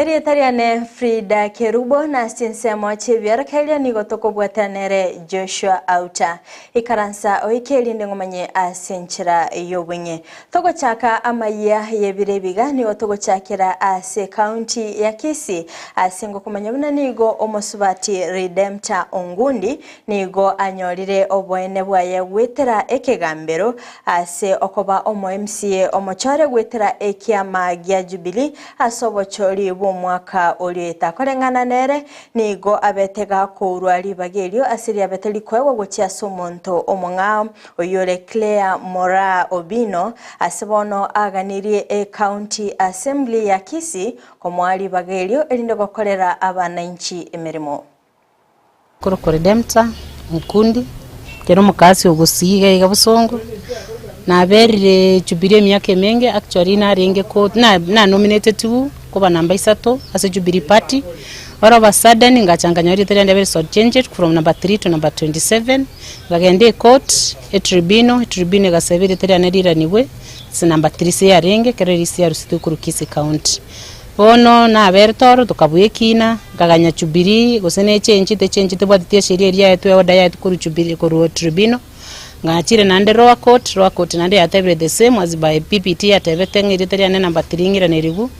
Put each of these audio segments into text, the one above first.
Erietariane Fridah Kerubo na Chinsa mochivera kalia nigotoko bwatanere Joshua Auta ikaransa oikeli ndengomanye asenchira yobwenye togo chaka Amayia yebire biga ni otogo chakira ase county ya Kisii asingo kumanyabuna nigo omosubati redemptor ongundi nigo anyorire obwene bwaye gwetera ekegambero ase okoba omo MCA omochore gwetera ekiama gya Jubilee asobochori mwaka olieta korengana nere nigo abetega kurwali bagelio asiri abeteli kwewa gochia somonto omongao oyore Claire Mora Obino asibono aganirie county assembly ya Kisii komwali bagelio elinde gokorera abananchi emerimo Koro redemptor mkundi kero mukasi Gusii gabusongo na berire Jubilee myaka menge actually na renge ko na nominated to kuba number 3 as a Jubilee party all of a sudden ngachanganya ri 300 so changed from number 3 to number 27 bagende court tribunal gasabire 300 niwe si number 3 se yarenge kero risi ya Rusito Kisii county bono na bertoro tukabuye kina gaganya Jubilee gosene change te bwatie sheria ria yetu ya oda yetu kuru Jubilee kuru tribunal ngachire nande roa court nande atebire the same as by PPT atebete ngiriteria number 3 ngira neribu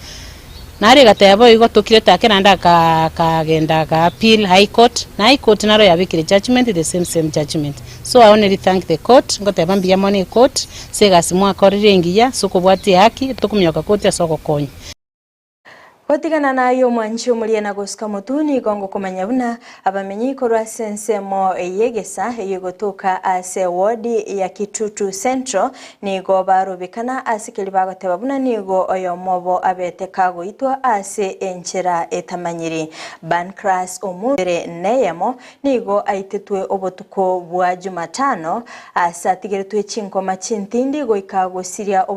nare gatayabo igo tokire take nanda kagenda ka appeal high court na high court naro yabikire judgment the same judgment so I only thank the court ngotebambia money court segasimwa akorire ngiya soko bwati haki tokumyoka court asoko konye Kotigana nayo mwanchi umulie na gusika mutuni gongo kumanyabuna abamenyi korwa sensemo yegesa yegotoka ase wodi ya Kitutu Central nigo barubikana asikeli bagotebabuna nigo oyomobo abete kago itwa ase enchera etamanyiri Bancras omubere neyemo nigo aitetwe obotuko bwa Jumatano asa tigeretwe chinkoma chintindi go ikago siria